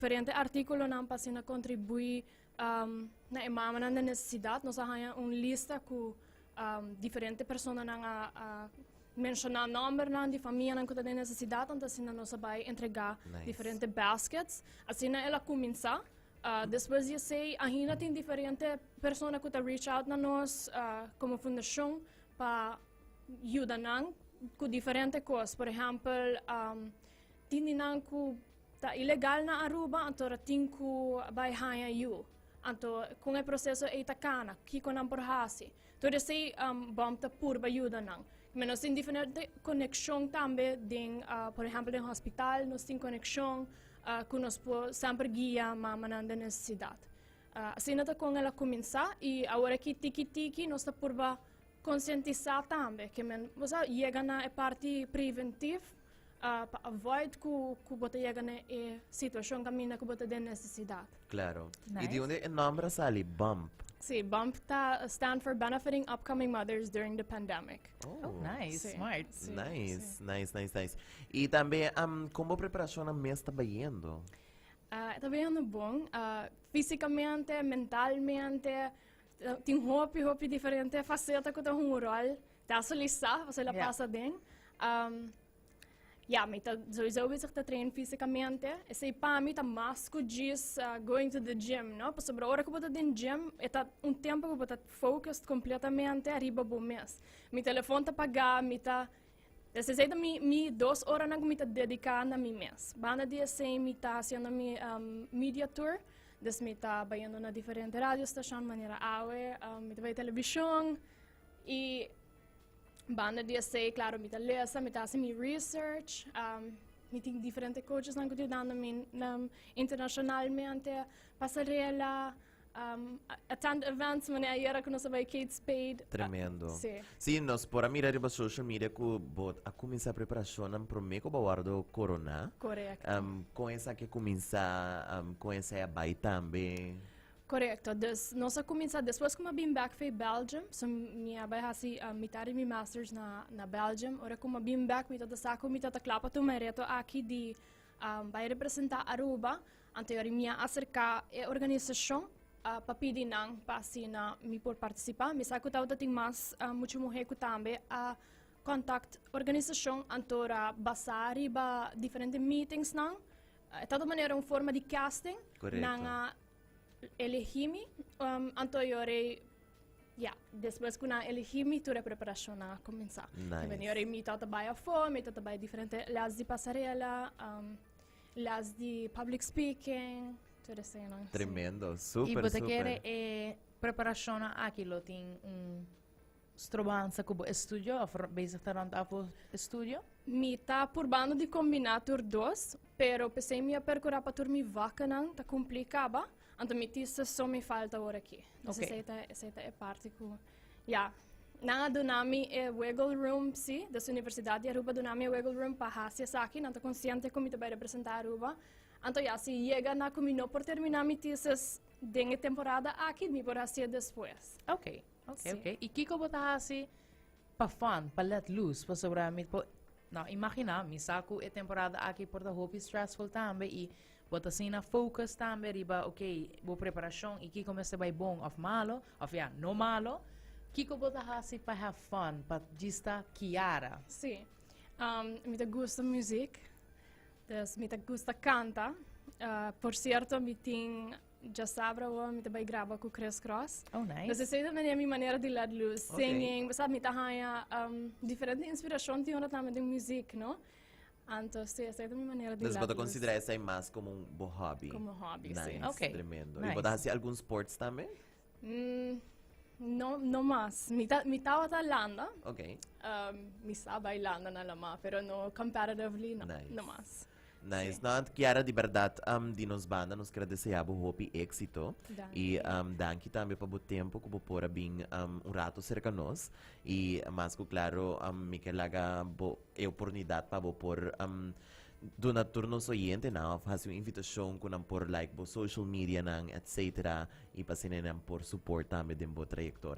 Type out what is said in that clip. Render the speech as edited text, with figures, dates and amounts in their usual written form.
diferente artículo não para na contribui na imama na necessidade nós há lista com diferente pessoas na mencionar número de família na que tem necessidade então assim nós vai entregar diferentes baskets assim ela começa depois de sei ainda tem diferente pessoas que reach out na nós como fundação para ajudar com diferentes coisas por exemplo tinha que tá ilegal na Aruba, então tem que vai hanya you. Então, com o processo é itacana, que com por hasi. Então, esse bom tá purba ajuda não. Mas nós temos diferente conexão também, por exemplo, no hospital, nós temos conexão que nós podemos sempre guiar a necessidade. Assim, nós com ela começar e agora que tiki nós tá purba conscientizar também, que nós chega na parte preventiva, para avoid que você chegue na situação que você tem necessidade. Claro. Nice. E de onde o nome sali? BUMP. Sim, BUMP stand for Benefiting Upcoming Mothers During the Pandemic. Oh, nice, Sim. smart. Sim, Nice, sim. nice. E também, como a preparação a mês está indo? Está bem bom, fisicamente, mentalmente, tem hobby diferente, faceta que tem um rol, está solicitar, você la passa bem. Ja, mas sowieso wil zich te trainen fisicamente. E sei para mim tá mais que diz going to the gym, não? Porque sobre a hora que você tem gym, é tempo que você focused completamente arriba do mês. Meu telefone tá pagar, me tá se sei mi 2 horas na me tá dedicar na mi mês. Banda dia sei me tá fazendo mi media tour, des me tá baiando na diferente radio station, maneira awe, me tá vai televisão e banda dia sei, claro, me tá lesa, me tá fazendo research, me tem diferentes coaches na que dando internacionalmente, passarela, attend events, mas aí que nós vai Kate Spade. Tremendo. Sim. Sim, nós por mirar riba social media que a começar a preparação para mim que o corona. Correto. Com essa que começar, com essa vai também. Correto. Nós começamos depois que eu vim back para Belgium, so minha vai assim metade mi masters na Belgium. Ora como eu vim back, me toda saco, me toda clapa tu mereto aqui de vai representar Aruba, anterior minha acerca a organização para pedir não para assim me por participar. Me saco tauta tem mais muito mulher que também a contact organização antora basari ba diferentes meetings não. De toda maneira uma forma de casting. Correto. Na elegimi, anteriore, depois que na elegimi, toda a preparação a começar. Nice. Também eu me trabalho a fome, me trabalho diferente, las de passarela, las de public speaking, tudo assim, não? Tremendo, E super, você super. quer preparação aquilo tem strobanza como estúdio, ou basic tarant apo estúdio? Mi tá por bando de combinar tur dois, pero pensei minha percorrer para tur mi vaca não, tá complicada. Então me disse só me falta agora aqui. Ok. Essa é parte que, na donami é wiggle room, sim, da universidade Aruba donami é wiggle room para hacer aqui, não tá consciente como te vai representar Aruba. Então se chega na combino por terminar me disse dengue temporada aqui me por hacer depois. Ok. Sim. E que como tá assim para fun, para let loose, para sobrar não, imagina, mi saco é temporada aqui por da hobby stressful também e bota assim na focus também, riba, ok, boa preparação e que começa vai bom ou malo, ou não malo, que bota assim para have fun, para gista Kiara. Sim. Me gusta música, me gusta canta. Por certo, me tem já sabe me também grava com Chris Cross. Oh, nice. Mas essa é a minha maneira de let loose, singing, sabe, me tá diferente inspiração de também de música, não? Então, essa é a minha maneira de Mas let você loose. considera essa mais como bom hobby? Como hobby, Nice, sim. Ok. tremendo. Nice. E você faz alguns sports também? Não mais. Me tava talando, Ok. me sabe bailando na lama, pero no comparatively, Nice. não mais. Nice. Não, Kiara, de verdade, de nos banda, nos quero desejar bom hope éxito. E danke também para o tempo que você pode vir rato cerca de nós. E mais que claro, me quer laga a oportunidade para você por do turnos oyente na fazer uma invitação com por like bo social media nang etc. E para por support também de boa trajetória.